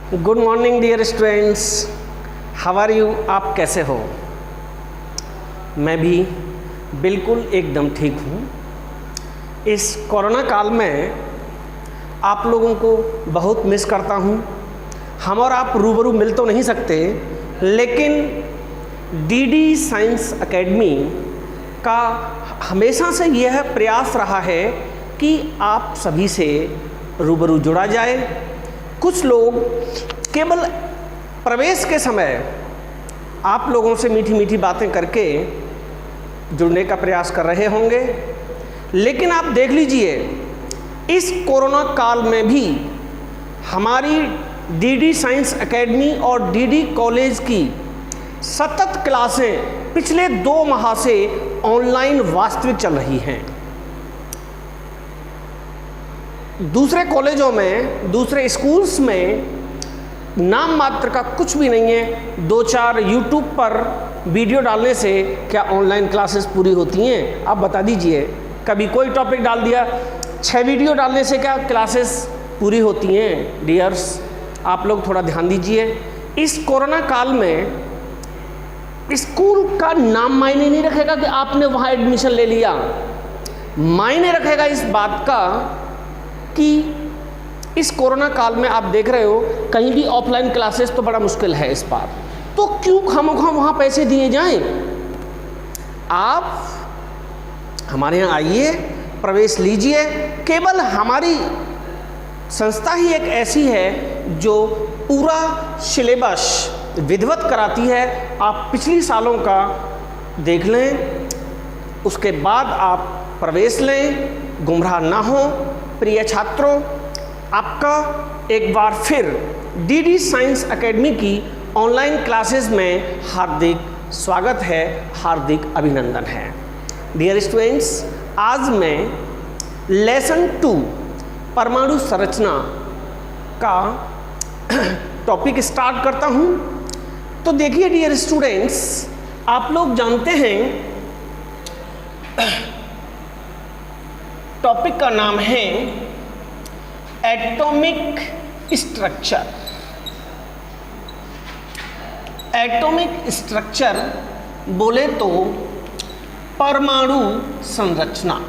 Good morning dear students, how are you. आप कैसे हो? मैं भी बिल्कुल एकदम ठीक हूँ। इस कोरोना काल में आप लोगों को बहुत मिस करता हूँ। हम और आप रूबरू मिल तो नहीं सकते, लेकिन डीडी साइंस एकेडमी का हमेशा से यह प्रयास रहा है कि आप सभी से रूबरू जुड़ा जाए। कुछ लोग केवल प्रवेश के समय आप लोगों से मीठी मीठी बातें करके जुड़ने का प्रयास कर रहे होंगे, लेकिन आप देख लीजिए इस कोरोना काल में भी हमारी डीडी साइंस एकेडमी और डीडी कॉलेज की सतत क्लासें पिछले 2 माह से ऑनलाइन वास्तविक चल रही हैं। दूसरे कॉलेजों में, दूसरे स्कूल्स में नाम मात्र का कुछ भी नहीं है। 2-4 यूट्यूब पर वीडियो डालने से क्या ऑनलाइन क्लासेस पूरी होती हैं? आप बता दीजिए। कभी कोई टॉपिक डाल दिया, 6 वीडियो डालने से क्या क्लासेस पूरी होती हैं? डियर्स, आप लोग थोड़ा ध्यान दीजिए। इस कोरोना काल में स्कूल का नाम मायने नहीं रखेगा कि आपने वहाँ एडमिशन ले लिया। मायने रखेगा इस बात का कि इस कोरोना काल में आप देख रहे हो कहीं भी ऑफलाइन क्लासेस तो बड़ा मुश्किल है इस बार, तो क्यों खामोखा वहाँ पैसे दिए जाएं? आप हमारे यहाँ आइए, प्रवेश लीजिए। केवल हमारी संस्था ही एक ऐसी है जो पूरा सिलेबस विधिवत कराती है। आप पिछली सालों का देख लें, उसके बाद आप प्रवेश लें, गुमराह ना हो। प्रिय छात्रों, आपका एक बार फिर डीडी साइंस एकेडमी की ऑनलाइन क्लासेस में हार्दिक स्वागत है, हार्दिक अभिनंदन है। डियर स्टूडेंट्स, आज मैं लेसन 2 परमाणु संरचना का टॉपिक स्टार्ट करता हूँ। तो देखिए डियर स्टूडेंट्स, आप लोग जानते हैं टॉपिक का नाम है एटॉमिक स्ट्रक्चर। एटॉमिक स्ट्रक्चर बोले तो परमाणु संरचना।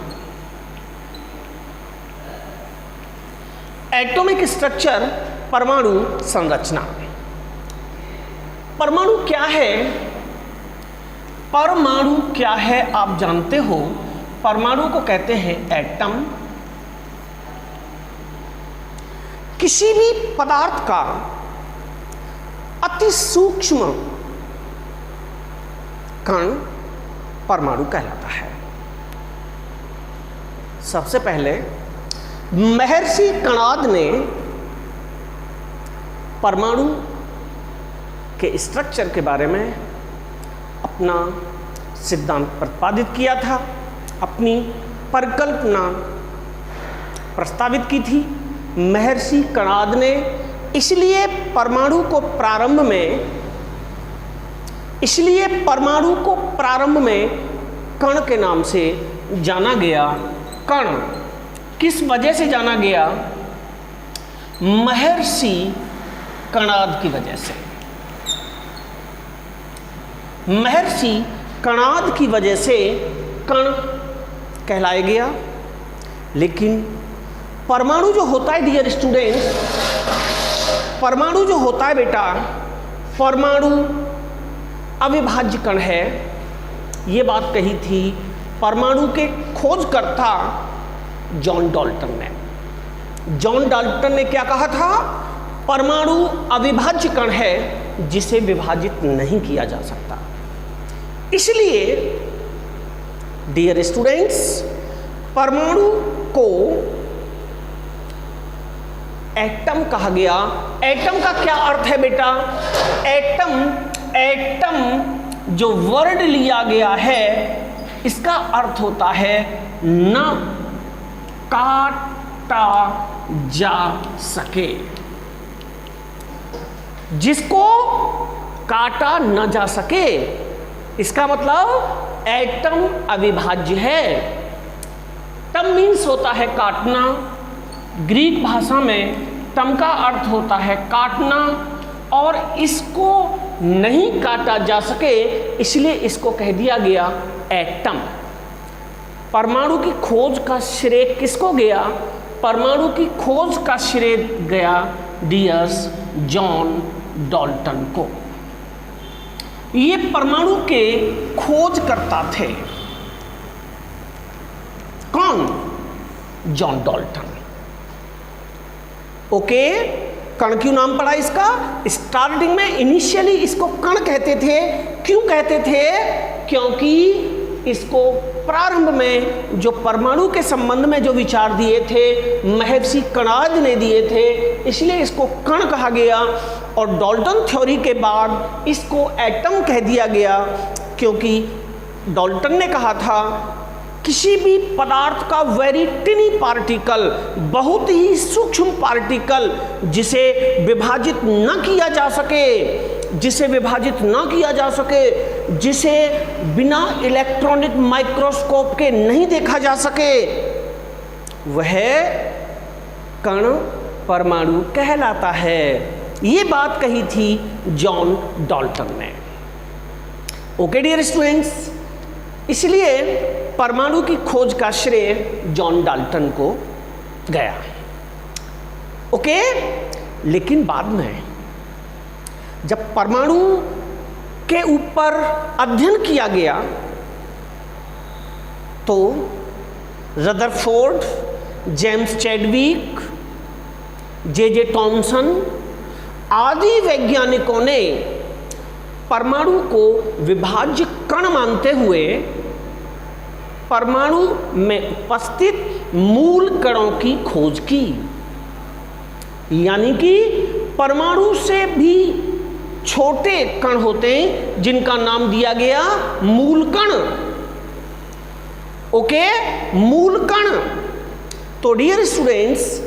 एटॉमिक स्ट्रक्चर, परमाणु संरचना। परमाणु क्या है? परमाणु क्या है आप जानते हो? परमाणु को कहते हैं एटम। किसी भी पदार्थ का अति सूक्ष्म कण परमाणु कहलाता है। सबसे पहले महर्षि कणाद ने परमाणु के स्ट्रक्चर के बारे में अपना सिद्धांत प्रतिपादित किया था, अपनी परिकल्पना प्रस्तावित की थी महर्षि कणाद ने। इसलिए परमाणु को प्रारंभ में कण के नाम से जाना गया। कण किस वजह से जाना गया? महर्षि कणाद की वजह से। महर्षि कणाद की वजह से कण कहलाया गया। लेकिन परमाणु जो होता है डियर स्टूडेंट्स, परमाणु जो होता है बेटा, परमाणु अविभाज्य कण है। ये बात कही थी परमाणु के खोजकर्ता जॉन डाल्टन ने। जॉन डाल्टन ने क्या कहा था? परमाणु अविभाज्य कण है जिसे विभाजित नहीं किया जा सकता। इसलिए डियर स्टूडेंट्स, परमाणु को एटम कहा गया। एटम का क्या अर्थ है बेटा? एटम जो वर्ड लिया गया है, इसका अर्थ होता है न काटा जा सके, जिसको काटा न जा सके। इसका मतलब एटम अविभाज्य है। टम मीन्स होता है काटना। ग्रीक भाषा में टम का अर्थ होता है काटना, और इसको नहीं काटा जा सके इसलिए इसको कह दिया गया एटम। परमाणु की खोज का श्रेय किसको गया? परमाणु की खोज का श्रेय गया डियर्स जॉन डाल्टन को। ये परमाणु के खोजकर्ता थे। कौन? John Dalton. ओके, कण क्यों नाम पड़ा इसका? स्टार्टिंग में इनिशियली इसको कण कहते थे। क्यों कहते थे? क्योंकि इसको प्रारंभ में जो परमाणु के संबंध में जो विचार दिए थे महर्षि कणाद ने दिए थे, इसलिए इसको कण कहा गया। और डाल्टन थ्योरी के बाद इसको एटम कह दिया गया, क्योंकि डाल्टन ने कहा था किसी भी पदार्थ का वेरी टिनी पार्टिकल, बहुत ही सूक्ष्म पार्टिकल जिसे विभाजित न किया जा सके, जिसे बिना इलेक्ट्रॉनिक माइक्रोस्कोप के नहीं देखा जा सके, वह कण परमाणु कहलाता है। ये बात कही थी जॉन डाल्टन ने। ओके डियर स्टूडेंट्स, इसलिए परमाणु की खोज का श्रेय जॉन डाल्टन को गया। ओके, लेकिन बाद में जब परमाणु के ऊपर अध्ययन किया गया तो Rutherford, James Chadwick, J Thomson आदि वैज्ञानिकों ने परमाणु को विभाज्य कण मानते हुए परमाणु में उपस्थित मूल कणों की खोज की। यानी कि परमाणु से भी छोटे कण होते हैं जिनका नाम दिया गया मूल कण। ओके, मूल कण। तो डियर स्टूडेंट्स,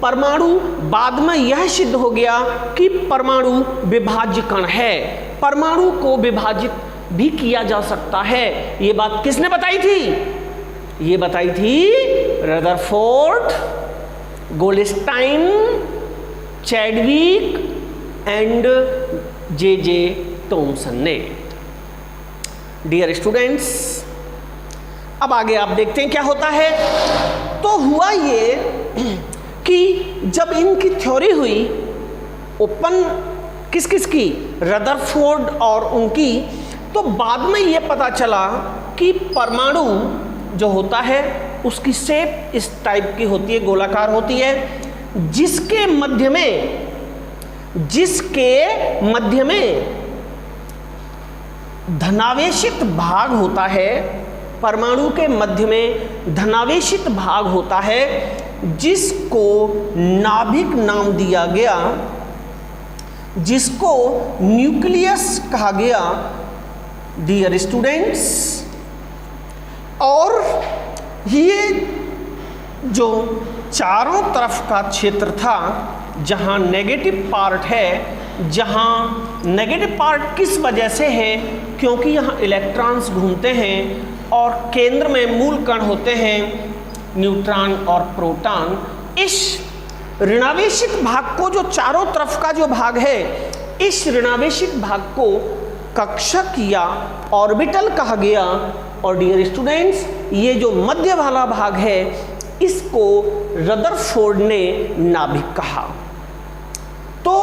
परमाणु बाद में यह सिद्ध हो गया कि परमाणु विभाज्य कण है, परमाणु को विभाजित भी किया जा सकता है। ये बात किसने बताई थी? ये बताई थी Rutherford, Goldstein, Chadwick and J Thomson ने। डियर स्टूडेंट्स, अब आगे आप देखते हैं क्या होता है। तो हुआ ये कि जब इनकी थ्योरी हुई, ओपन किस किस की? रदरफोर्ड और उनकी, तो बाद में ये पता चला कि परमाणु जो होता है उसकी शेप इस टाइप की होती है, गोलाकार होती है, जिसके मध्य में धनावेशित भाग होता है। परमाणु के मध्य में धनावेशित भाग होता है जिसको नाभिक नाम दिया गया, जिसको न्यूक्लियस कहा गया। डियर स्टूडेंट्स, और ये जो चारों तरफ का क्षेत्र था, जहाँ नेगेटिव पार्ट है, जहाँ नेगेटिव पार्ट किस वजह से है? क्योंकि यहाँ इलेक्ट्रॉन्स घूमते हैं और केंद्र में मूल कण होते हैं, न्यूट्रॉन और प्रोटॉन। इस ऋणावेशित भाग को, जो चारों तरफ का जो भाग है, इस ऋणावेशित भाग को कक्षक या ऑर्बिटल कहा गया। और डियर स्टूडेंट्स, ये जो मध्य वाला भाग है इसको रदरफोर्ड ने नाभिक कहा। तो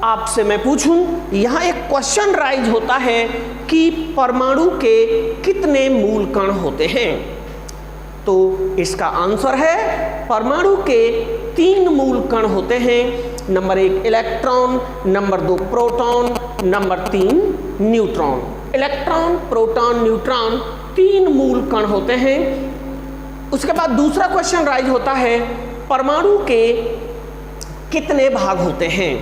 आपसे मैं पूछूं, यहाँ एक क्वेश्चन राइज होता है कि परमाणु के कितने मूल कण होते हैं? तो इसका आंसर है परमाणु के 3 मूल कण होते हैं। Number 1 electron, number 2 proton, number 3 neutron. Electron, proton, neutron 3 मूल कण होते हैं। उसके बाद दूसरा क्वेश्चन राइज होता है, परमाणु के कितने भाग होते हैं?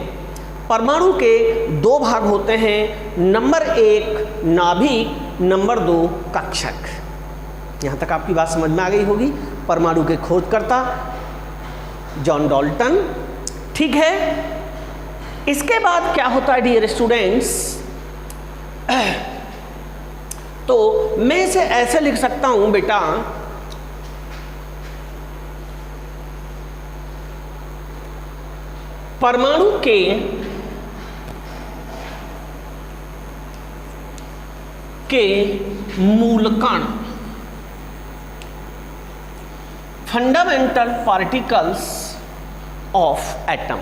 परमाणु के 2 भाग होते हैं। नंबर 1 नाभिक, नंबर 2 कक्षक। यहाँ तक आपकी बात समझ में आ गई होगी। परमाणु के खोजकर्ता जॉन डाल्टन, ठीक है। इसके बाद क्या होता है डियर स्टूडेंट्स? तो मैं इसे ऐसे लिख सकता हूं बेटा, परमाणु के मूलकण, फंडामेंटल पार्टिकल्स ऑफ एटम।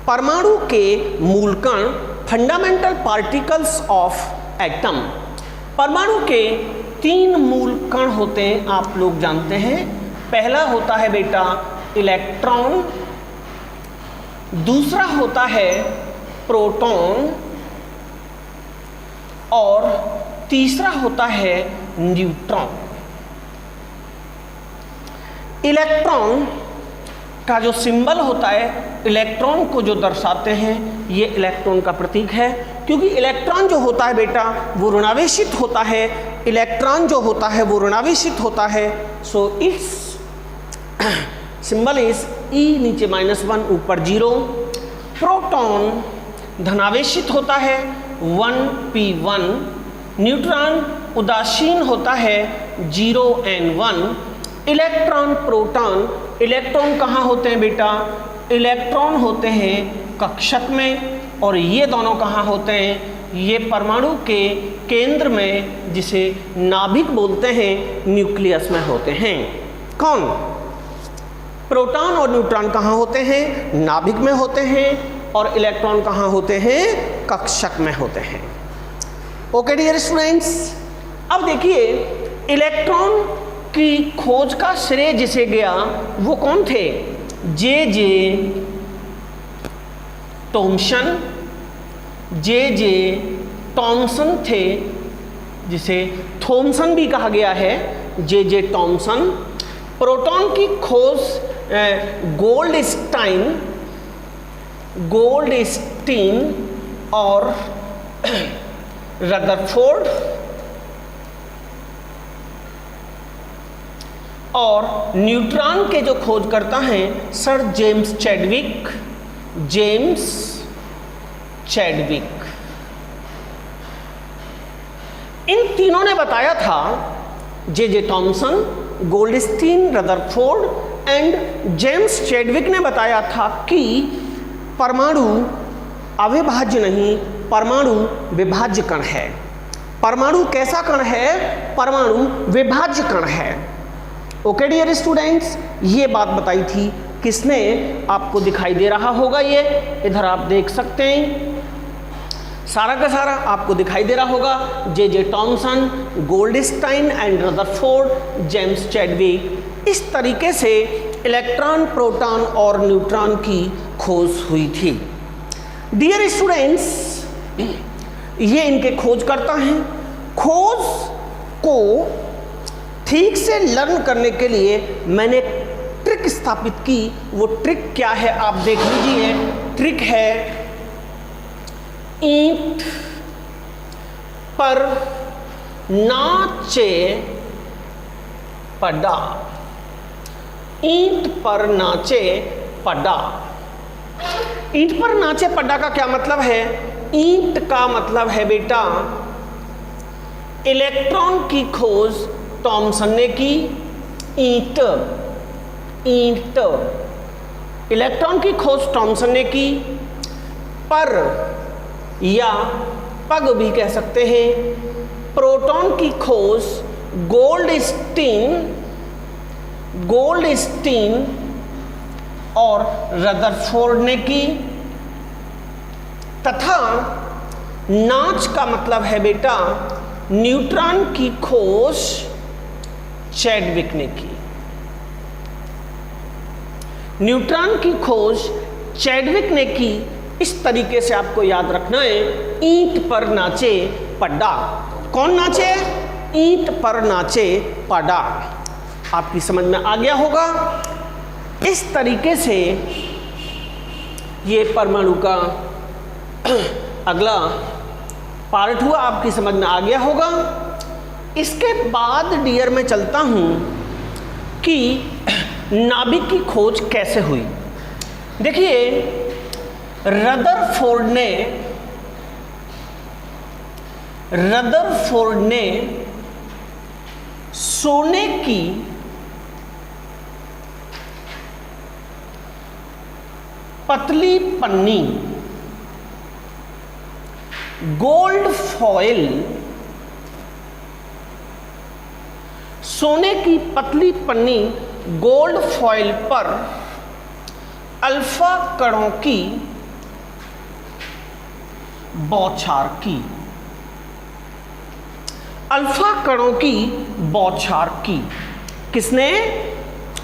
परमाणु के मूलकण, फंडामेंटल पार्टिकल्स ऑफ एटम। परमाणु के 3 मूल कण होते हैं, आप लोग जानते हैं। पहला होता है बेटा इलेक्ट्रॉन, दूसरा होता है प्रोटॉन और तीसरा होता है न्यूट्रॉन। इलेक्ट्रॉन का जो सिंबल होता है, इलेक्ट्रॉन को जो दर्शाते हैं, ये इलेक्ट्रॉन का प्रतीक है, क्योंकि इलेक्ट्रॉन जो होता है बेटा वो ऋणावेशित होता है। इलेक्ट्रॉन जो होता है वो ऋणावेशित होता है। So it's symbol is E, नीचे -1 ऊपर 0। प्रोटॉन धनावेशित होता है 1p1। न्यूट्रॉन उदासीन होता है 0n1। इलेक्ट्रॉन प्रोटॉन, इलेक्ट्रॉन कहाँ होते हैं बेटा? इलेक्ट्रॉन होते हैं कक्षक में, और ये दोनों कहाँ होते हैं? ये परमाणु के केंद्र में, जिसे नाभिक बोलते हैं, न्यूक्लियस में होते हैं। कौन? प्रोटॉन और न्यूट्रॉन कहाँ होते हैं? नाभिक में होते हैं। और इलेक्ट्रॉन कहाँ होते हैं? कक्षक में होते हैं। ओके डियर स्टूडेंट्स, अब देखिए इलेक्ट्रॉन की खोज का श्रेय जिसे गया वो कौन थे? जे टॉमसन थे, जिसे थॉमसन भी कहा गया है, जे टॉमसन। प्रोटॉन की खोज गोल्डस्टीन और रदरफोर्ड, और न्यूट्रॉन के जो खोजकर्ता हैं सर जेम्स चैडविक। इन तीनों ने बताया था, J Thomson, Goldstein, Rutherford and James Chadwick ने बताया था कि परमाणु अविभाज्य नहीं, परमाणु विभाज्य कण है। परमाणु कैसा कण है? परमाणु विभाज्य कण है। ओके डियर स्टूडेंट्स, ये बात बताई थी किसने? आपको दिखाई दे रहा होगा, ये इधर आप देख सकते हैं, सारा का सारा आपको दिखाई दे रहा होगा। J Thomson, Goldstein and Rutherford, James Chadwick. इस तरीके से इलेक्ट्रॉन, प्रोटॉन और न्यूट्रॉन की खोज हुई थी। डियर स्टूडेंट्स, ये इनके खोजकर्ता हैं। खोज को ठीक से लर्न करने के लिए मैंने ट्रिक स्थापित की। वो ट्रिक क्या है आप देख लीजिए। ट्रिक है ईंट पर नाचे पड़ा। ईंट पर नाचे पड़ा। ईंट पर नाचे पड़ा का क्या मतलब है? ईंट का मतलब है बेटा इलेक्ट्रॉन की खोज टॉमसन ने की। ईंट इलेक्ट्रॉन की खोज टॉमसन ने की। पर या पग भी कह सकते हैं, प्रोटॉन की खोज गोल्डस्टीन और रदरफोर्ड ने की। तथा नाच का मतलब है बेटा न्यूट्रॉन की खोज चैडविक ने की। न्यूट्रॉन की खोज चैडविक ने की। इस तरीके से आपको याद रखना है, ईंट पर नाचे पड़ा। कौन नाचे? ईंट पर नाचे पड़ा। आपकी समझ में आ गया होगा। इस तरीके से ये परमाणु का अगला पार्ट हुआ, आपकी समझ में आ गया होगा। इसके बाद डियर में चलता हूं कि नाभिक की खोज कैसे हुई। देखिए रदरफोर्ड ने सोने की पतली पन्नी, गोल्ड फॉइल, सोने की पतली पन्नी गोल्ड फॉइल पर अल्फा कणों की बौछार की, अल्फा कणों की बौछार की। किसने?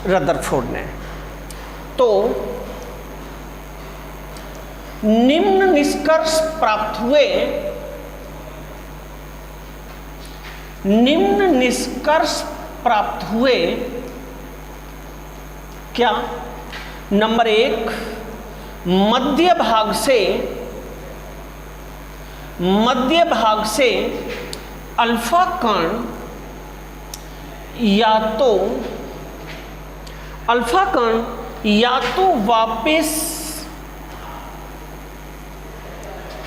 रदरफोर्ड ने। तो निम्न निष्कर्ष प्राप्त हुए, निम्न निष्कर्ष प्राप्त हुए क्या? नंबर 1, मध्य भाग से अल्फा कण या तो वापस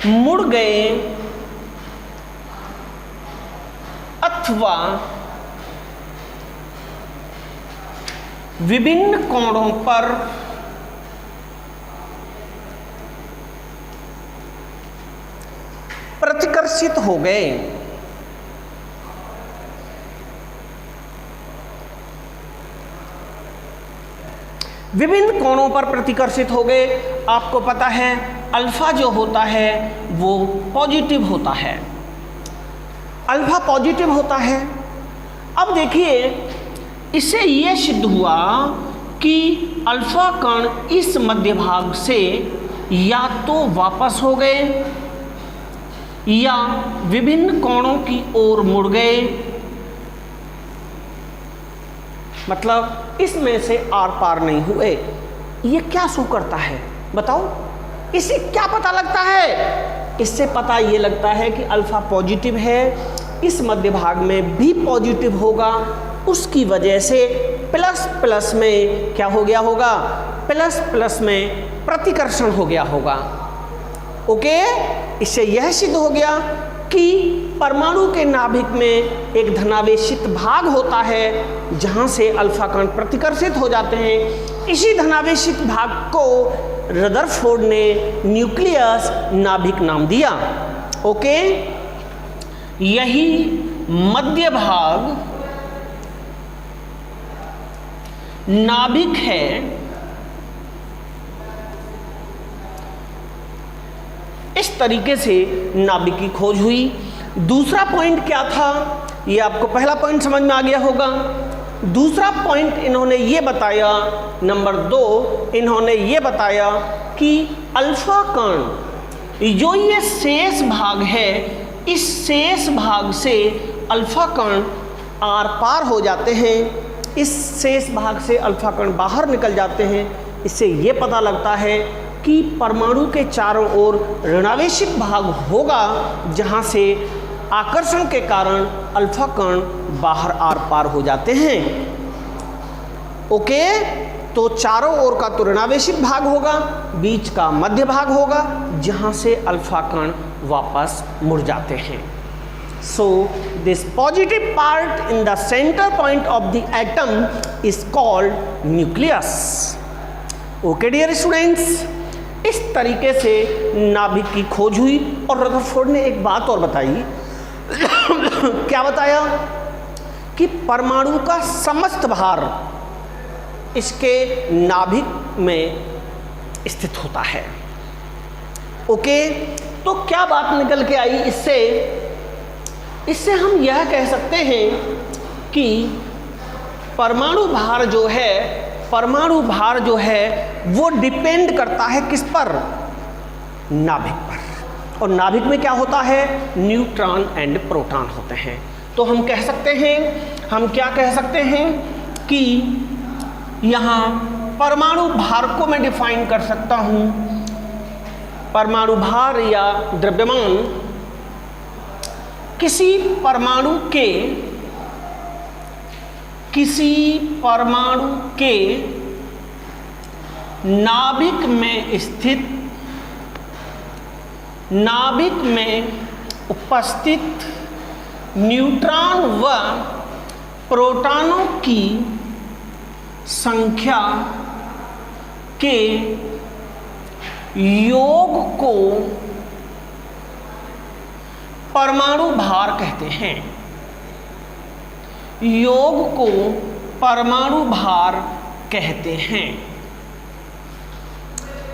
मुड़ गए अथवा विभिन्न कोणों पर प्रतिकर्षित हो गए। विभिन्न कोणों पर प्रतिकर्षित हो गए। आपको पता है अल्फा जो होता है वो पॉजिटिव होता है, अल्फा पॉजिटिव होता है। अब देखिए, इससे यह सिद्ध हुआ कि अल्फा कण इस मध्य भाग से या तो वापस हो गए या विभिन्न कोणों की ओर मुड़ गए, मतलब इसमें से आर पार नहीं हुए। ये क्या शो करता है बताओ? इससे क्या पता लगता है? इससे पता ये लगता है कि अल्फा पॉजिटिव है, इस मध्य भाग में भी पॉजिटिव होगा, उसकी वजह से प्लस प्लस में क्या हो गया होगा? प्लस प्लस में प्रतिकर्षण हो गया होगा। ओके, इससे यह सिद्ध हो गया कि परमाणु के नाभिक में एक धनावेशित भाग होता है जहां से अल्फा कण प्रतिकर्षित हो जाते हैं। इसी धनावेशित भाग को रदरफोर्ड ने न्यूक्लियस नाभिक नाम दिया। ओके, यही मध्य भाग नाभिक है, इस तरीके से नाभिक की खोज हुई। दूसरा पॉइंट क्या था? ये आपको पहला पॉइंट समझ में आ गया होगा। दूसरा पॉइंट इन्होंने ये बताया, नंबर 2 इन्होंने ये बताया कि अल्फा कण जो ये शेष भाग है, इस शेष भाग से अल्फा कण आर पार हो जाते हैं, इस शेष भाग से अल्फा कण बाहर निकल जाते हैं। इससे ये पता लगता है कि परमाणु के चारों ओर ऋणावेशित भाग होगा जहां से आकर्षण के कारण अल्फा कण बाहर आर पार हो जाते हैं। ओके, तो चारों ओर का तो ऋणावेशित भाग होगा, बीच का मध्य भाग होगा जहां से अल्फा कण वापस मुड़ जाते हैं। So this positive part in the center point of the atom is called nucleus. Okay dear students, इस तरीके से नाभिक की खोज हुई। और रदरफोर्ड ने एक बात और बताई क्या बताया? कि परमाणु का समस्त भार इसके नाभिक में स्थित होता है। ओके, तो क्या बात निकल के आई इससे? इससे हम यह कह सकते हैं कि परमाणु भार जो है वो डिपेंड करता है किस पर? नाभिक पर। और नाभिक में क्या होता है? न्यूट्रॉन एंड प्रोटॉन होते हैं। तो हम क्या कह सकते हैं कि यहाँ परमाणु भार को मैं डिफाइन कर सकता हूँ। परमाणु भार या द्रव्यमान किसी परमाणु के नाभिक में उपस्थित न्यूट्रॉन व प्रोटॉनों की संख्या के योग को परमाणु भार कहते हैं। योग को परमाणु भार कहते हैं।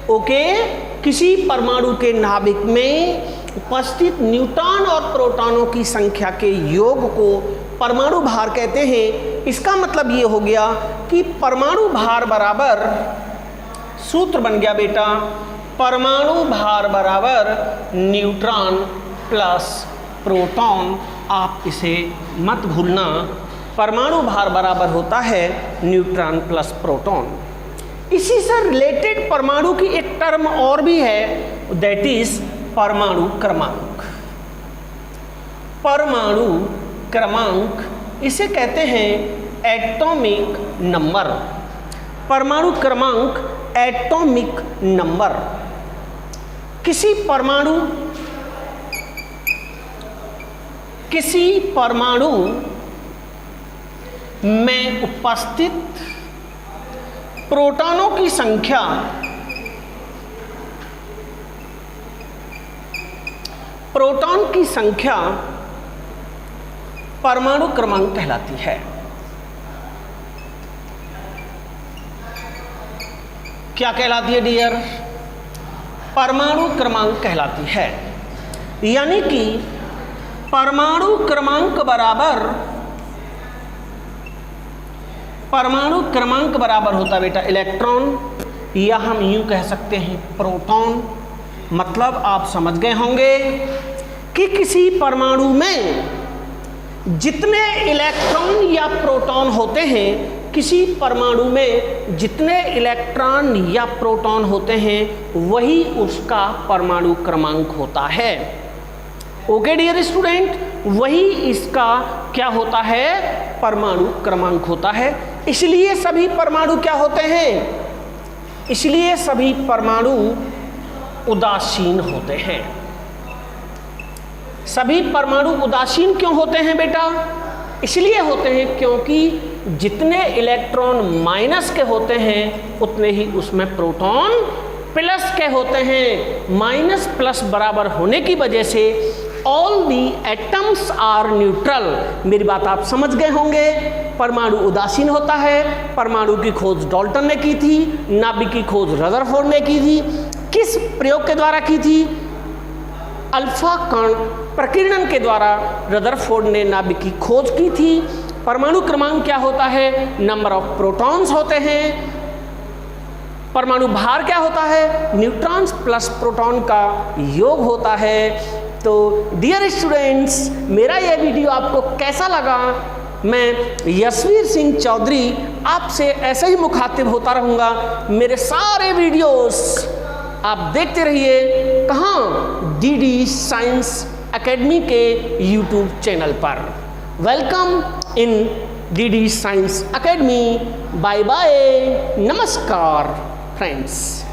ओके, किसी परमाणु के नाभिक में उपस्थित न्यूट्रॉन और प्रोटॉनों की संख्या के योग को परमाणु भार कहते हैं। इसका मतलब ये हो गया कि परमाणु भार बराबर, सूत्र बन गया बेटा, परमाणु भार बराबर न्यूट्रॉन प्लस प्रोटॉन। आप इसे मत भूलना, परमाणु भार बराबर होता है न्यूट्रॉन प्लस प्रोटॉन। इसी से रिलेटेड परमाणु की एक टर्म और भी है, दैट इज परमाणु क्रमांक। परमाणु क्रमांक इसे कहते हैं एटॉमिक नंबर। परमाणु क्रमांक एटॉमिक नंबर। किसी परमाणु में उपस्थित प्रोटॉनों की संख्या परमाणु क्रमांक कहलाती है। क्या कहलाती है डियर? परमाणु क्रमांक कहलाती है। यानी कि परमाणु क्रमांक बराबर होता बेटा इलेक्ट्रॉन, या हम यूं कह सकते हैं प्रोटॉन। मतलब आप समझ गए होंगे कि किसी परमाणु में जितने इलेक्ट्रॉन या प्रोटॉन होते हैं, किसी परमाणु में जितने इलेक्ट्रॉन या प्रोटॉन होते हैं, वही उसका परमाणु क्रमांक होता है। ओके डियर स्टूडेंट, वही इसका क्या होता है? परमाणु क्रमांक होता है। इसलिए सभी परमाणु क्या होते हैं? इसलिए सभी परमाणु उदासीन होते हैं। सभी परमाणु उदासीन क्यों होते हैं बेटा? इसलिए होते हैं क्योंकि जितने इलेक्ट्रॉन माइनस के होते हैं उतने ही उसमें प्रोटॉन प्लस के होते हैं। माइनस प्लस बराबर होने की वजह से all the atoms are neutral. मेरी बात आप समझ गए होंगे। परमाणु उदासीन होता है। परमाणु की खोज डाल्टन ने की थी, नाभिक की खोज रदरफोर्ड ने की थी। किस प्रयोग के द्वारा की थी? अल्फा कण प्रकीर्णन के द्वारा रदरफोर्ड ने नाभिक की खोज की थी। परमाणु क्रमांक क्या होता है? नंबर ऑफ प्रोटॉन्स होते हैं। परमाणु भार क्या होता है? न्यूट्रॉन्स प्लस प्रोटॉन का योग होता है। तो डियर स्टूडेंट्स, मेरा यह वीडियो आपको कैसा लगा? मैं यशवीर सिंह चौधरी आपसे ऐसे ही मुखातिब होता रहूँगा। मेरे सारे वीडियोस आप देखते रहिए। कहाँ? डीडी साइंस एकेडमी के यूट्यूब चैनल पर। Welcome in DD science academy. Bye bye, नमस्कार फ्रेंड्स।